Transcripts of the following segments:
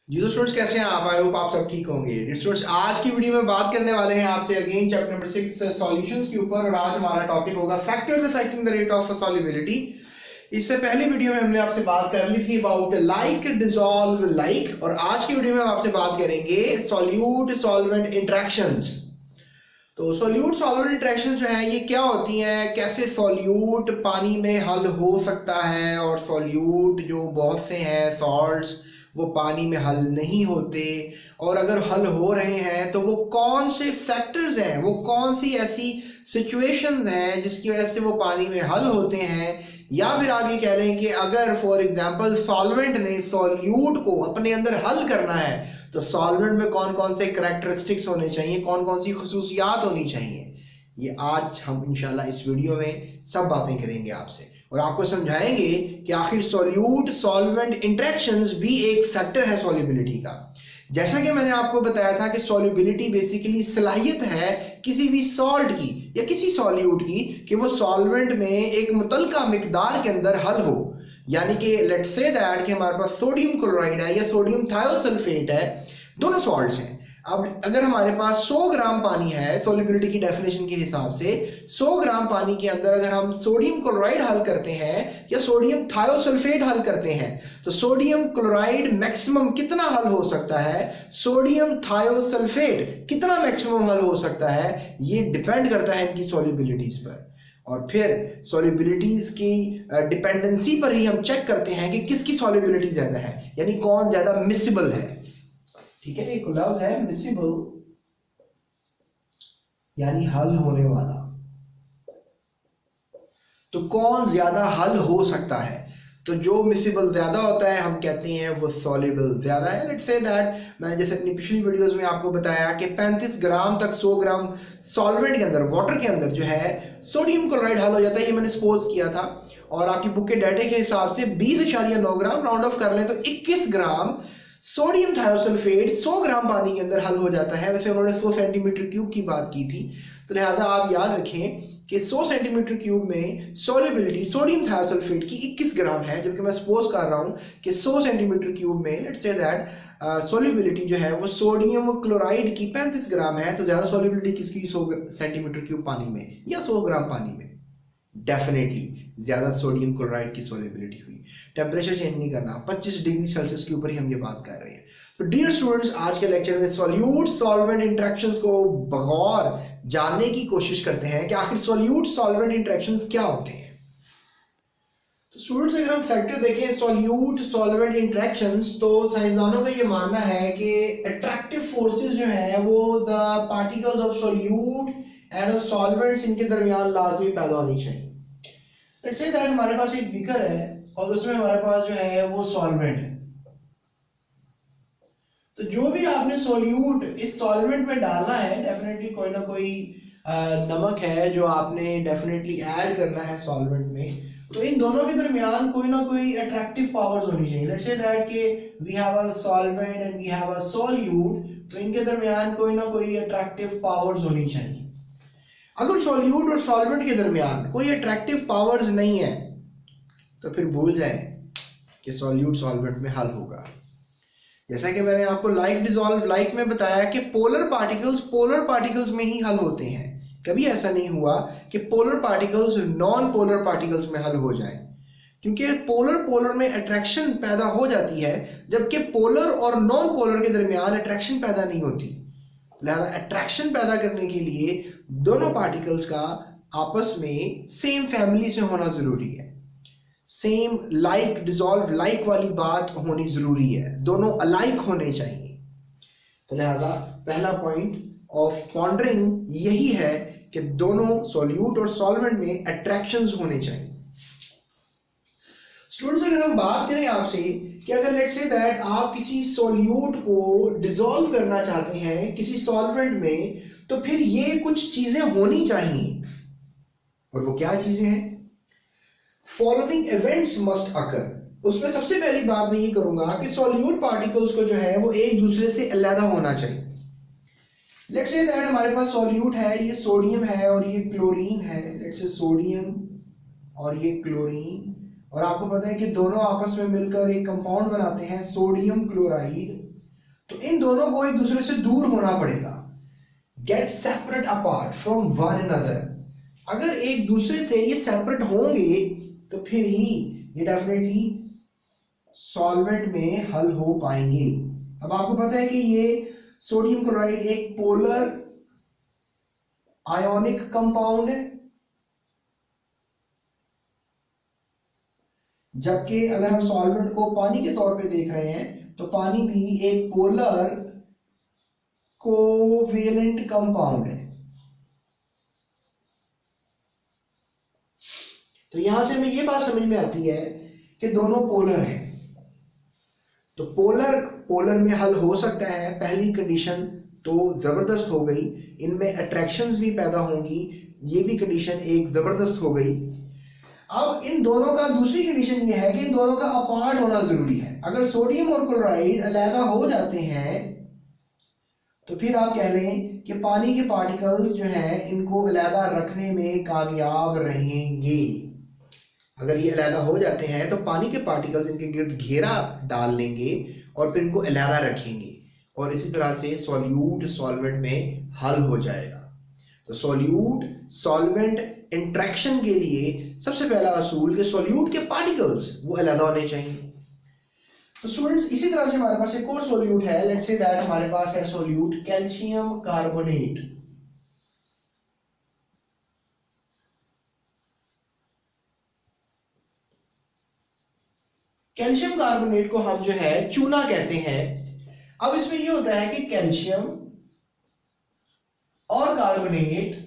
जी तो स्टूडेंट्स कैसे हैं आप? आई होप आप सब ठीक होंगे। स्टूडेंट्स आज की वीडियो में बात करने वाले हैं आपसे अगेन चैप्टर नंबर 6 सॉल्यूशंस के ऊपर, और आज हमारा टॉपिक होगा factors affecting the rate of solubility. इससे पहली वीडियो में हमने आपसे बात कर ली थी अबाउट लाइक डिसॉल्व लाइक, और आज की वीडियो में हम आपसे बात करेंगे सॉल्यूट सॉल्वेंट इंटरेक्शंस। तो सॉल्यूट सॉल्वेंट इंटरेक्शंस जो है ये क्या होती हैं, कैसे सॉल्यूट पानी में हल हो सकता है, और सॉल्यूट जो बहुत से हैं सॉल्ट्स वो पानी में हल नहीं होते, और अगर हल हो रहे हैं तो वो कौन से फैक्टर्स हैं, वो कौन सी ऐसी सिचुएशंस हैं जिसकी वजह से वो पानी में हल होते हैं। या फिर आप ये कह रहे हैं कि अगर फॉर एग्जांपल सॉल्वेंट ने सॉल्यूट को अपने अंदर हल करना है तो सॉल्वेंट में कौन कौन से करैक्टरिस्टिक्स होने चाहिए, कौन कौन सी खसूसियात होनी चाहिए, ये आज हम इंशाल्लाह इस वीडियो में सब बातें करेंगे आपसे, और आपको समझाएंगे कि आखिर सॉल्यूट सॉल्वेंट इंटरेक्शंस भी एक फैक्टर है सॉल्युबिलिटी का। जैसा कि मैंने आपको बताया था कि सॉल्युबिलिटी बेसिकली सलाहियत है किसी भी सॉल्ट की या किसी सॉल्यूट की कि वो सॉल्वेंट में एक मुतलका मिकदार के अंदर हल हो। यानी कि लेट्स से दैट कि हमारे पास सोडियम क्लोराइड है या सोडियम थायोसल्फेट है, दोनों सॉल्ट्स हैं। अब अगर हमारे पास 100 ग्राम पानी है, सॉल्युबिलिटी की डेफिनेशन के हिसाब से 100 ग्राम पानी के अंदर अगर हम सोडियम क्लोराइड हल करते हैं या सोडियम थायोसल्फेट हल करते हैं तो सोडियम क्लोराइड मैक्सिमम कितना हल हो सकता है, सोडियम थायोसल्फेट कितना मैक्सिमम हल हो सकता है, ये डिपेंड करता है इनकी सॉल्युबिलिटीज पर। और फिर सॉल्युबिलिटीज की डिपेंडेंसी पर ही हम चेक करते हैं कि किसकी सॉल्युबिलिटी ज्यादा है, यानी कौन ज्यादा मिसिबल है। ठीक है, एक लफ्ज है मिसिबल यानी हल होने वाला, तो कौन ज्यादा हल हो सकता है, तो जो मिसिबल ज्यादा होता है हम कहते हैं वो सॉल्युबल ज्यादा है। लेट्स से दैट मैंने जैसे अपनी पिछली वीडियोस में आपको बताया कि 35 ग्राम तक 100 ग्राम सॉल्वेंट के अंदर, वाटर के अंदर जो है सोडियम क्लोराइड हल हो जाता है, ये मैंने सपोज किया था। और आपकी बुक के डाटे के हिसाब से 20.9 ग्राम राउंड ऑफ कर लें तो 21 ग्राम सोडियम थायोसल्फेट 100 ग्राम पानी के अंदर हल हो जाता है। वैसे उन्होंने 100 सेंटीमीटर क्यूब की बात की थी, तो लिहाजा आप याद रखें कि 100 सेंटीमीटर क्यूब में सॉल्युबिलिटी सोडियम थायोसल्फेट की 21 ग्राम है, जबकि मैं सपोज कर रहा हूं कि 100 सेंटीमीटर क्यूब में लेट्स से दैट सॉल्युबिलिटी जो है वो सोडियम क्लोराइड की 35 ग्राम है। तो ज्यादा सॉल्युबिलिटी किसकी 100 सेंटीमीटर क्यूब पानी में या 100 ग्राम पानी में? डेफिनेटली ज्यादा सोडियम क्लोराइड की सॉल्युबिलिटी हुई। टेम्परेचर चेंज नहीं करना, 25 डिग्री सेल्सियस के ऊपर ही हम ये बात कर रहे हैं। तो डियर स्टूडेंट्स, आज के लेक्चर में सॉल्यूट सॉल्वेंट इंटरेक्शंस को बगौर जानने की कोशिश करते हैं कि आखिर सॉल्यूट सॉल्वेंट इंटरेक्शंस क्या होते हैं। तो स्टूडेंट्स, अगर हम फैक्टर देखें सॉल्यूट सॉल्वेंट इंटरेक्शंस, तो साइंसदानों का ये मानना है कि अट्रैक्टिव फोर्सेस जो है वो the particles of solute end of solvents, इनके दरमियान लाजमी पैदा होनी चाहिए। लेट्स से दैट हमारे पास एक बीकर है और उसमें हमारे पास जो है वो सॉल्वेंट है। तो जो भी आपने सॉल्यूट इस सॉल्वेंट में डालना है, डेफिनेटली कोई ना कोई नमक है जो आपने डेफिनेटली ऐड करना है सॉल्वेंट में, तो इन दोनों के दरमियान कोई ना कोई अट्रैक्टिव पावर्स होनी चाहिए। लेट्स से दैट कि we have a solvent and we have a solute, तो इनके दरमियान कोई ना कोई अट्रैक्टिव पावर्स होनी चाहिए। अगर सॉल्यूट और सॉल्वेंट के दरमियान कोई अट्रैक्टिव पावर्स नहीं है तो फिर भूल जाएं कि सॉल्यूट सॉल्वेंट में हल होगा। जैसा कि मैंने आपको लाइक डिसॉल्व लाइक में बताया कि पोलर पार्टिकल्स में ही हल होते हैं। कभी ऐसा नहीं हुआ कि polar particles non polar particles में हल हो जाएं, क्योंकि पोलर में अट्रैक्शन पैदा हो जाती है, जबकि पोलर और नॉन पोलर के दरमियान अट्रैक्शन पैदा नहीं होती। लिहाजा अट्रैक्शन पैदा करने के लिए दोनों पार्टिकल्स का आपस में सेम फैमिली से होना जरूरी है, सेम लाइक डिसॉल्व लाइक वाली बात होनी जरूरी है, दोनों अलाइक होने चाहिए। तो लिहाजा पहला पॉइंट ऑफ पॉन्डरिंग यही है कि दोनों सॉल्यूट और सॉल्वेंट में अट्रैक्शंस होने चाहिए। स्टूडेंट्स, अगर हम बात करें आपसे कि अगर लेट्स से दैट आप किसी सॉल्यूट को डिसॉल्व करना चाहते हैं किसी सॉल्वेंट में, तो फिर ये कुछ चीजें होनी चाहिए, और वो क्या चीजें हैं? फॉलोइंग इवेंट्स मस्ट अकर। उसमें सबसे पहली बात मैं ये करूंगा कि सॉल्यूट पार्टिकल्स को जो है वो एक दूसरे से अलग होना चाहिए। लेट्स से दैट हमारे पास सॉल्यूट है, ये सोडियम है और ये क्लोरीन है। लेट्स से सोडियम और ये क्लोरीन, और आपको पता है कि दोनों आपस में मिलकर एक कंपाउंड बनाते हैं सोडियम क्लोराइड। तो इन दोनों को एक दूसरे से दूर होना पड़ेगा, gate separate apart from one another. अगर एक दूसरे से ये सेपरेट होंगे तो फिर ही ये डेफिनेटली सॉल्वेंट में हल हो पाएंगे। अब आपको पता है कि ये सोडियम क्लोराइड एक पोलर आयोनिक कंपाउंड है, जबकि अगर हम सॉल्वेंट को पानी के तौर पे देख रहे हैं तो पानी भी एक पोलर कोवेलेंट कंपाउंड है। तो यहां से हमें ये बात समझ में आती है कि दोनों पोलर हैं। तो पोलर में हल हो सकता है, पहली कंडीशन तो जबरदस्त हो गई, इनमें अट्रैक्शंस भी पैदा होंगी, ये भी कंडीशन एक जबरदस्त हो गई। अब इन दोनों का दूसरी कंडीशन ये है कि इन दोनों का अपार्ट होना जरूरी है। अगर सोडियम और क्लोराइड अलग हो जाते हैं तो फिर आप कह लें कि पानी के पार्टिकल्स जो हैं इनको अलग रखने में कामयाब रहेंगे। अगर ये अलग हो जाते हैं तो पानी के पार्टिकल्स इनके गिर्द घेरा डाल लेंगे और फिर इनको अलग रखेंगे और इसी तरह से सॉल्यूट सॉल्वेंट में हल हो जाएगा। तो सॉल्यूट सॉल्वेंट इंट्रैक्शन के लिए सबसे पहला असूल कि सॉल्यूट के पार्टिकल्स वो अलग होने चाहिए। तो स्टूडेंट्स इसी तरह से हमारे पास एक और सॉल्यूट है, लेट्स से दैट हमारे पास है solute calcium carbonate. Calcium carbonate को हम जो है चूना कहते हैं। अब इसमें ये होता है कि कैल्शियम और कार्बोनेट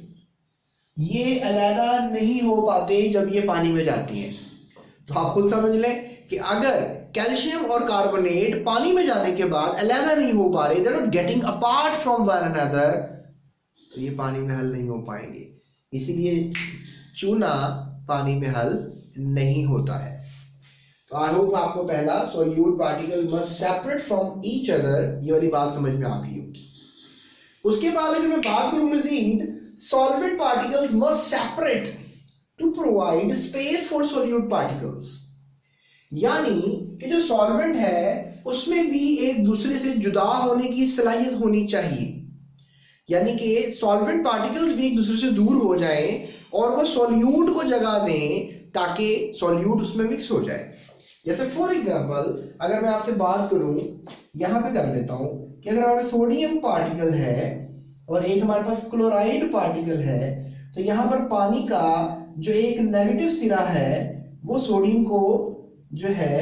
ये अलग नहीं हो पाते जब ये पानी में जाती हैं। तो आप खुद समझ लें कि अगर कैल्शियम और कार्बोनेट पानी में जाने के बाद अलग नहीं हो पा रहे, they are not getting apart from one another, तो ये पानी में हल नहीं हो पाएंगे। इसीलिए चूना पानी में हल नहीं होता है। तो आई होप आपको पहला solute particle must separate from each other, ये वाली बात समझ में आ गई होगी। उसके बाद अगर मैं बात करूं मजीद, solvent particles must separate to provide space for solute particles. यानी कि जो सॉल्वेंट है उसमें भी एक दूसरे से जुदा होने की सलाहियत होनी चाहिए, यानी कि सॉल्वेंट पार्टिकल्स भी एक दूसरे से दूर हो जाएं और वो सॉल्यूट को जगह दें ताकि सॉल्यूट उसमें मिक्स हो जाए। जैसे फॉर एग्जांपल अगर मैं आपसे बात करूं, यहां पे कर लेता हूं कि अगर हमारे सोडियम पार्टिकल है और एक हमारे पास क्लोराइड पार्टिकल है, तो यहां पर पानी का जो एक नेगेटिव सिरा है वो सोडियम को जो है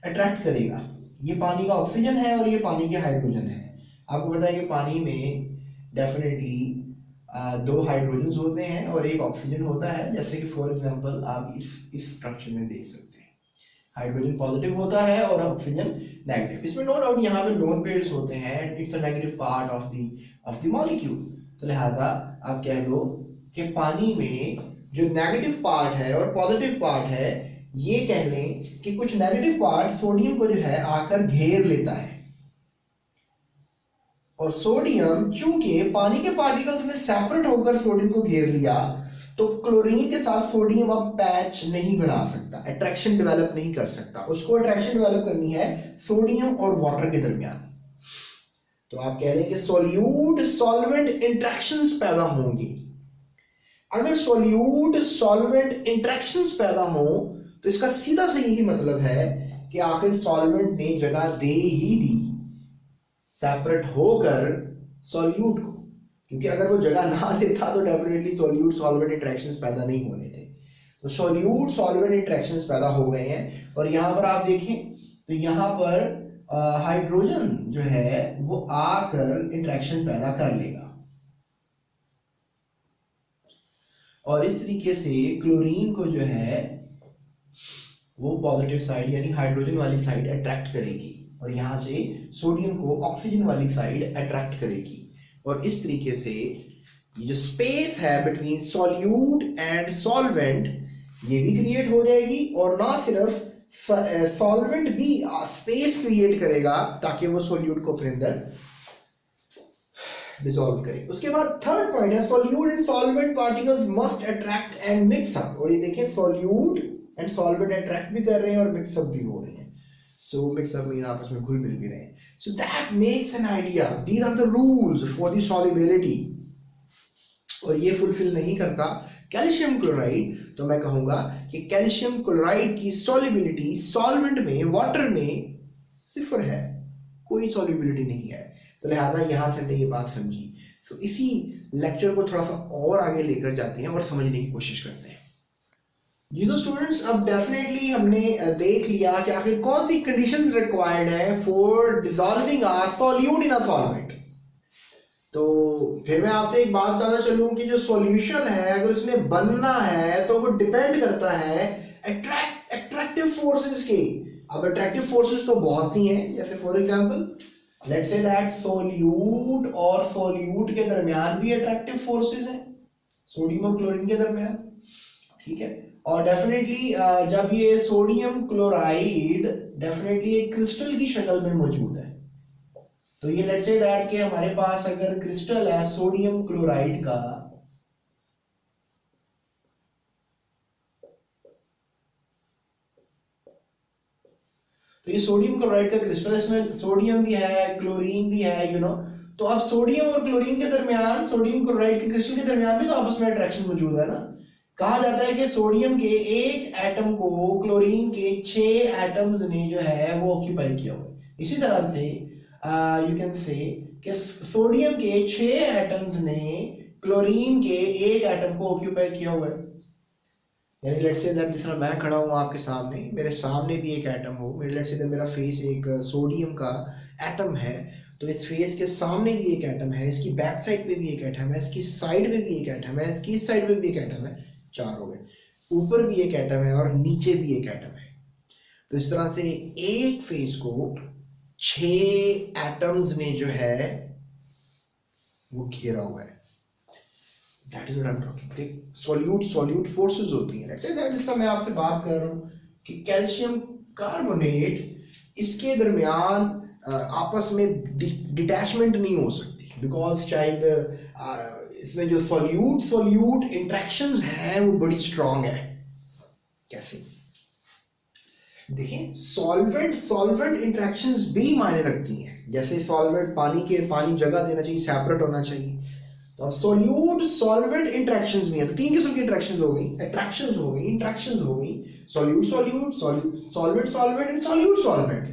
अट्रैक्ट करेगा। ये पानी का ऑक्सीजन है और ये पानी के हाइड्रोजन है। आपको पता है कि पानी में डेफिनेटली दो हाइड्रोजन होते हैं और एक ऑक्सीजन होता है। जैसे कि फॉर एग्जांपल आप इस स्ट्रक्चर में देख सकते हैं, हाइड्रोजन पॉजिटिव होता है और ऑक्सीजन नेगेटिव। इसमें नो डाउट यहाँ पे लोन पेयर्स होते हैं and it's a negative part of the molecule. तो लिहाजा आप कह लो कि पानी में जो नेगेटिव पार्ट है और पॉजिटिव पार्ट है, ये कह लें कि कुछ नेगेटिव पार्ट सोडियम को जो है आकर घेर लेता है और सोडियम चूंकि पानी के पार्टिकल्स में सेपरेट होकर सोडियम को घेर लिया, तो क्लोरीन के साथ सोडियम अब पैच नहीं बना सकता, अट्रैक्शन डेवलप नहीं कर सकता। उसको अट्रैक्शन डेवलप करनी है सोडियम और वाटर के दरमियान। तो आप कह लें कि सॉल्यूट सॉल्वेंट इंट्रैक्शंस पैदा होंगी। अगर सॉल्यूट सॉल्वेंट इंट्रैक्शंस पैदा हो तो इसका सीधा से यही मतलब है कि आखिर सॉल्वेंट ने जगह दे ही दी सेपरेट होकर सॉल्यूट को, क्योंकि अगर वो जगह ना देता तो डेफिनेटली सॉल्यूट सॉल्वेंट इंटरेक्शंस पैदा नहीं होने थे। तो सॉल्यूट सॉल्वेंट इंटरेक्शंस पैदा हो गए हैं और यहां पर आप देखें तो यहां पर हाइड्रोजन जो है वो आकर इंटरेक्शन पैदा कर लेगा और इस तरीके से क्लोरीन को जो है वो पॉजिटिव साइड यानी हाइड्रोजन वाली साइड अट्रैक्ट करेगी और यहां से सोडियम को ऑक्सीजन वाली साइड अट्रैक्ट करेगी और इस तरीके से ये जो स्पेस है बिटवीन सॉल्यूट एंड सॉल्वेंट ये भी क्रिएट हो जाएगी और ना सिर्फ सॉल्वेंट भी स्पेस क्रिएट करेगा ताकि वो सॉल्यूट को अपने अंदर डिसॉल्व करें। उसके बाद थर्ड पॉइंट है solute and solvent particles must attract and mix up. और ये देखिए सॉल्यूट एंड सॉल्वेंट अट्रैक्ट भी कर रहे हैं और मिक्स अप भी हो रहे हैं। सो मिक्स अप मीन आपस में घुल मिल भी रहे हैं। So that makes an idea, these are the rules for the solubility. और ये फुलफिल नहीं करता कैल्शियम क्लोराइड, तो मैं कहूंगा कि कैल्शियम क्लोराइड की सॉल्युबिलिटी सॉल्वेंट में, वाटर में 0 है, कोई सॉल्युबिलिटी नहीं है। तो लिहाजा यहां से हमने ये बात समझी। सो इसी लेक्चर को थोड़ा सा और आगे लेकर जाते हैं और समझने की कोशिश करते हैं। जी तो स्टूडेंट्स, अब डेफिनेटली हमने देख लिया कि आखिर कौन सी कंडीशंस रिक्वायर्ड है for dissolving a solute in a solvent. तो फिर मैं आपसे एक बात बताना चलूं कि जो सॉल्यूशन है अगर उसमें बनना है तो वो डिपेंड करता है अट्रैक्टिव फोर्सेस के। अब अट्रैक्टिव फोर्सेस तो बहुत सी हैं, जैसे for example let's say that solute और सोल्यूट के दरमियान भी अट्रैक्टिव फोर्सेस हैं, सोडियम और क्लोरीन के दरमियान, ठीक है। और डेफिनेटली जब ये सोडियम क्लोराइड डेफिनेटली एक क्रिस्टल की शक्ल में मौजूद है, तो ये लेट्स से दैट कि हमारे पास अगर क्रिस्टल है सोडियम क्लोराइड का, तो ये सोडियम क्लोराइड का क्रिस्टल, इसमें सोडियम भी है क्लोरीन भी है, तो अब सोडियम और क्लोरीन के दरमियान, सोडियम क्लोराइड के क्रिस्टल के दरमियान भी तो आपस में अट्रैक्शन मौजूद है ना। कहा जाता है कि सोडियम के एक एटम को क्लोरीन के 6 एटम्स ने जो है वो ऑक्यूपाई किया हुआ है। इसी तरह से यू कैन से कि सोडियम के 6 एटम्स ने क्लोरीन के एक एटम को ऑक्यूपाई किया हुआ है। यानी लेट्स से दैट जिस तरह मैं खड़ा हूँ आपके सामने, मेरे सामने भी एक एटम हो, मेरे लेट्स से दैट मेरा फेस एक सोडियम का एटम है, तो इस फेस के सामने भी एक एटम है, इसकी बैक साइड पे भी एक एटम है, इसकी साइड पे भी एक एटम है, इसकी इस साइड पे भी एक एटम है, 4 हो गए। ऊपर भी एक एटम है और नीचे भी एक एटम है। तो इस तरह से एक फेस को 6 एटम्स ने जो है वो घेरा हुआ है। That is what I am talking. Solute forces होती हैं। लेट्स से दैट जिसका मैं आपसे बात कर रहा हूं कि कैल्शियम कार्बोनेट, इसके दरमियान आपस में डिटैचमेंट नहीं हो सकती, बिकॉज शायद इसमें जो सॉल्यूट इंटरेक्शंस हैं वो बड़ी स्ट्रांग है। कैसे? देखिए सॉल्वेंट इंटरेक्शंस भी मायने रखती हैं। जैसे सॉल्वेंट पानी जगह देना चाहिए, सेपरेट होना चाहिए। तो अब सोल्यूट सॉल्वेंट इंटरेक्शंस भी हैं। तो 3 किस्म की इंटरेक्शंस हो गई, अट्रैक्शंस हो गई, इंटरेक्शंस हो गई, सॉल्वेंट एंड सॉल्वेंट।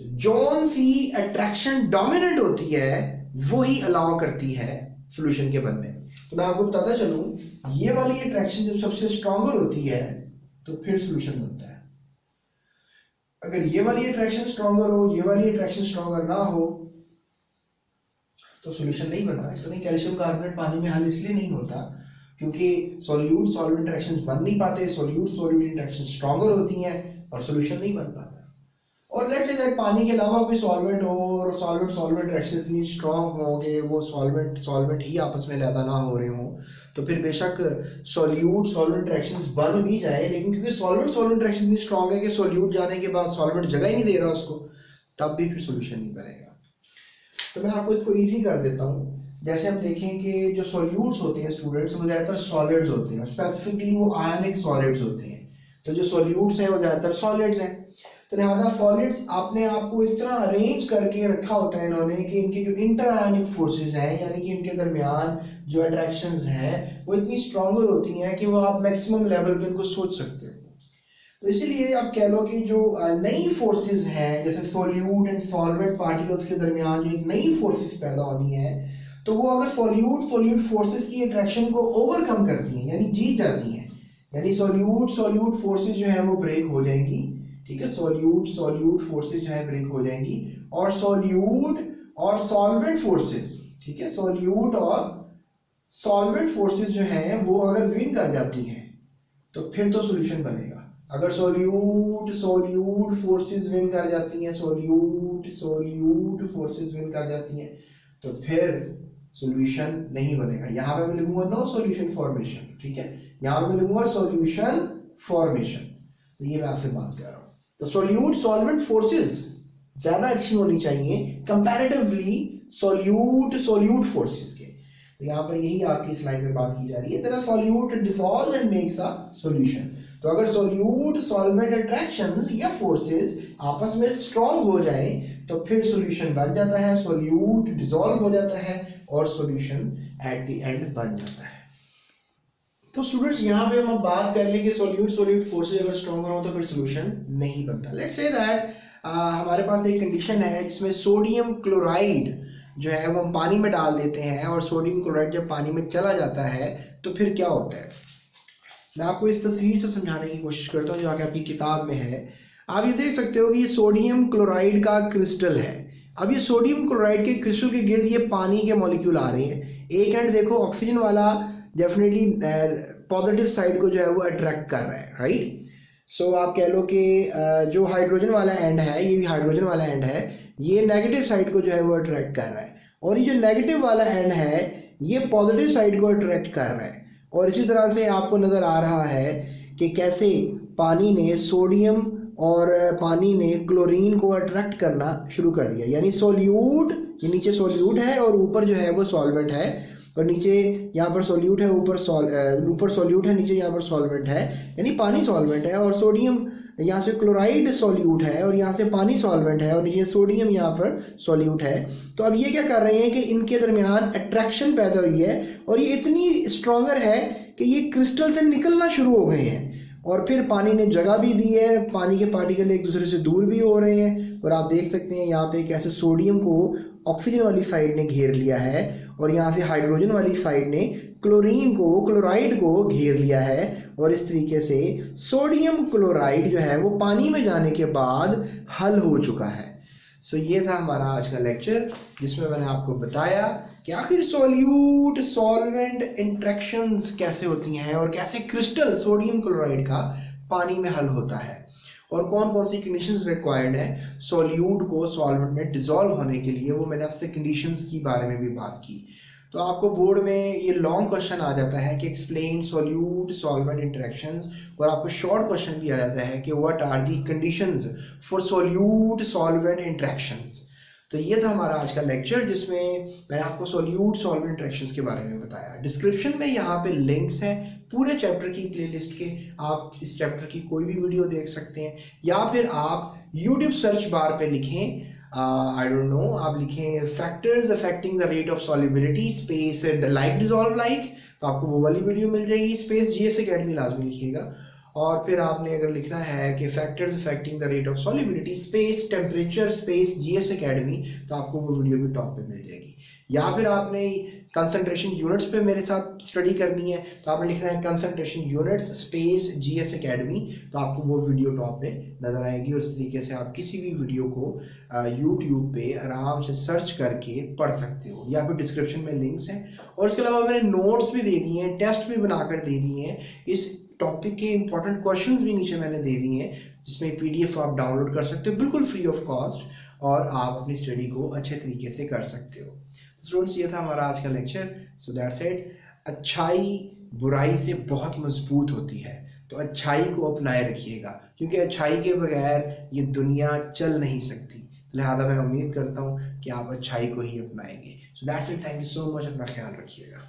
तो जौन सी अट्रैक्शन डोमिनेंट होती है वही अलाउ करती है सॉल्यूशन के बनने में। तो मैं आपको बताता चलूं, ये वाली अट्रैक्शन जब सबसे स्ट्रॉन्गर होती है तो फिर सॉल्यूशन बनता है। अगर ये वाली अट्रैक्शन स्ट्रॉन्गर हो, ये वाली अट्रैक्शन स्ट्रॉन्गर ना हो, तो सॉल्यूशन नहीं बनता। इसलिए कैल्शियम कार्बोनेट पानी में हल इसलिए नहीं होता क्योंकि सॉल्यूट सॉल्वेंट इंटरेक्शंस बन नहीं पाते, सॉल्यूट इंटरेक्शन स्ट्रॉन्गर होती हैं और सॉल्यूशन नहीं बन पाता। और लेट्स से दैट पानी के अलावा कोई सॉल्वेंट हो और सॉल्वेंट इंटरेक्शन इतनी स्ट्रॉन्ग हो कि वो सॉल्वेंट ही आपस में ज़्यादा ना हो रहे हो, तो फिर बेशक सॉल्वेंट इंटरेक्शंस बन भी जाए, लेकिन क्योंकि सॉल्वेंट इंटरेक्शन इतनी स्ट्रॉन्ग है कि सॉल्यूट जाने के बाद सॉल्वेंट जगह ही नहीं दे रहा उसको, तब भी फिर सॉल्यूशन नहीं बनेगा। तो मैं आपको इसको इजी कर देता हूँ। जैसे हम देखें कि जो सॉल्यूट्स होते हैं स्टूडेंट्स, वो ज़्यादातर सॉलिड्स होते हैं, स्पेसिफिकली वो आयनिक सॉलिड्स होते हैं। तो जो सॉल्यूट्स हैं वो ज़्यादातर सॉलिड्स हैं। तो लिहाजा सॉलिड्स अपने आप को इस तरह अरेंज करके रखा होता है इन्होंने कि इनके जो इंटर आयनिक फोर्सेज हैं, यानी कि इनके दरमियान जो अट्रैक्शंस हैं वो इतनी स्ट्रॉन्गर होती हैं कि वो आप मैक्सिमम लेवल पे इनको सोच सकते हो। तो इसीलिए आप कह लो कि जो नई फोर्सेस हैं, जैसे सॉल्यूट एंड सॉल्वेंट पार्टिकल्स के दरमियान जो नई फोर्सेस पैदा होनी है, तो वो अगर सॉल्यूट फोर्सेस की अट्रैक्शन को ओवरकम करती हैं, यानी जीत जाती हैं, यानी सॉल्यूट फोर्सेस जो है वो ब्रेक हो जाएंगी, ठीक है। सॉल्यूट फोर्सेस जो है ब्रेक हो जाएंगी और सॉल्यूट और सॉल्वेंट फोर्सेस, ठीक है, सॉल्यूट और सॉल्वेंट फोर्सेस जो हैं वो अगर विन कर जाती हैं तो फिर तो सॉल्यूशन बनेगा। अगर सॉल्यूट फोर्सेस विन कर जाती हैं, सॉल्यूट फोर्सेस विन कर जाती हैं, तो फिर सॉल्यूशन नहीं बनेगा। यहाँ पे मैं लिखूंगा नो सॉल्यूशन फॉर्मेशन, ठीक है, यहाँ पे मैं लिखूंगा सॉल्यूशन फॉर्मेशन। तो ये मैं आपसे बात कर रहा हूँ। तो सॉल्यूट सॉल्वेंट फोर्सेस ज़्यादा अच्छी होनी चाहिए कंपैरेटिवली सॉल्यूट फोर्सेस के। तो यहाँ पर यही आपकी स्लाइड में बात की जा रही है, there are solute dissolve and makes a solution. तो अगर सॉल्यूट सॉल्वेंट अट्रैक्शंस या फोर्सेस आपस में स्ट्रॉन्ग हो जाए तो फिर सॉल्यूशन बन जाता है, सॉल्यूट डिसॉल्व हो जाता है और सॉल्यूशन एट द एंड बन जाता है। तो स्टूडेंट्स यहाँ पे हम बात कर लें कि सॉल्यूट फोर्सेस अगर स्ट्रॉन्ग हो तो फिर सॉल्यूशन नहीं बनता। लेट्स से दैट हमारे पास एक कंडीशन है जिसमें सोडियम क्लोराइड जो है वो हम पानी में डाल देते हैं और सोडियम क्लोराइड जब पानी में चला जाता है तो फिर क्या होता है। मैं आपको इस तस्वीर से समझाने की कोशिश करता हूँ जो आगे आपकी किताब में है। आप ये देख सकते हो कि ये सोडियम क्लोराइड का क्रिस्टल है। अब ये सोडियम क्लोराइड के क्रिस्टल के गिर्द ये पानी के मॉलिक्यूल आ रहे हैं। एक एंड देखो ऑक्सीजन वाला डेफिनेटली पॉजिटिव साइड को जो है वो अट्रैक्ट कर रहा है, राइट। सो आप कह लो कि जो हाइड्रोजन वाला एंड है, ये भी हाइड्रोजन वाला एंड है, ये नेगेटिव साइड को जो है वो अट्रैक्ट कर रहा है और ये जो नेगेटिव वाला एंड है ये पॉजिटिव साइड को अट्रैक्ट कर रहा है। और इसी तरह से आपको नज़र आ रहा है कि कैसे पानी ने सोडियम और पानी ने क्लोरीन को अट्रैक्ट करना शुरू कर दिया। यानी सॉल्यूट, ये नीचे सॉल्यूट है और ऊपर जो है वो सॉल्वेंट है, और नीचे यहाँ पर सॉल्यूट है, ऊपर सॉल्यूट है, नीचे यहाँ पर सॉल्वेंट है। यानी पानी सॉल्वेंट है और सोडियम यहाँ से क्लोराइड सॉल्यूट है और यहाँ से पानी सॉल्वेंट है और ये सोडियम यहाँ पर सॉल्यूट है। तो अब ये क्या कर रहे हैं कि इनके दरमियान अट्रैक्शन पैदा हुई है और ये इतनी स्ट्रॉन्गर है कि ये क्रिस्टल से निकलना शुरू हो गए हैं और फिर पानी ने जगह भी दी है, पानी के पार्टिकल एक दूसरे से दूर भी हो रहे हैं। और आप देख सकते हैं यहाँ पे कैसे सोडियम को ऑक्सीजन वाली साइड ने घेर लिया है और यहाँ से हाइड्रोजन वाली साइड ने क्लोराइड को घेर लिया है और इस तरीके से सोडियम क्लोराइड जो है वो पानी में जाने के बाद हल हो चुका है। सो ये था हमारा आज का लेक्चर जिसमें मैंने आपको बताया कि आखिर सॉल्यूट सॉल्वेंट इंटरेक्शंस कैसे होती हैं और कैसे क्रिस्टल सोडियम क्लोराइड का पानी में हल होता है और कौन कौन सी कंडीशंस रिक्वायर्ड है सॉल्यूट को सॉल्वेंट में डिसॉल्व होने के लिए। वो मैंने आपसे कंडीशंस की बारे में भी बात की। तो आपको बोर्ड में ये लॉन्ग क्वेश्चन आ जाता है कि एक्सप्लेन सॉल्यूट सॉल्वेंट इंटरेक्शंस, और आपको शॉर्ट क्वेश्चन भी आ जाता है कि what are the conditions for solute solvent interactions. तो ये था हमारा आज का लेक्चर जिसमें मैंने आपको सॉल्यूट सॉल्वेंट इंटरेक्शंस के बारे में बताया। डिस्क्रिप्शन में यहाँ पे लिंक्स हैं पूरे चैप्टर की प्लेलिस्ट के, आप इस चैप्टर की कोई भी वीडियो देख सकते हैं या फिर आप यूट्यूब सर्च बार पे लिखें आई डोंट नो, आप लिखें factors affecting the rate of solubility space like dissolve like, तो आपको वो वाली वीडियो मिल जाएगी। स्पेस जीएस एकेडमी लाजमी लिखिएगा। और फिर आपने अगर लिखना है कि factors affecting the rate of solubility space temperature space GS academy, तो आपको वो वीडियो भी टॉप पे मिल जाएगी। या फिर आपने कंसंट्रेशन यूनिट्स पे मेरे साथ स्टडी करनी है तो आपने लिखना है concentration units space GS academy, तो आपको वो वीडियो टॉप पे नज़र आएगी। और इस तरीके से आप किसी भी वीडियो को यूट्यूब पे आराम से सर्च करके पढ़ सकते हो, या फिर डिस्क्रिप्शन में लिंक्स हैं। और इसके अलावा मैंने नोट्स भी दे दिए हैं, टेस्ट भी बनाकर दे दिए हैं, इस टॉपिक के इंपॉर्टेंट क्वेश्चंस भी नीचे मैंने दे दिए हैं जिसमें पीडीएफ आप डाउनलोड कर सकते हो बिल्कुल फ्री ऑफ कॉस्ट, और आप अपनी स्टडी को अच्छे तरीके से कर सकते हो। स्टूडेंट्स ये था हमारा आज का लेक्चर। So that's it. अच्छाई बुराई से बहुत मजबूत होती है, तो अच्छाई को अपनाए रखिएगा क्योंकि अच्छाई के बगैर ये दुनिया चल नहीं सकती। लिहाजा मैं उम्मीद करता हूँ कि आप अच्छाई को ही अपनाएंगे। So that's it. Thank you so much. अपना ख्याल रखिएगा।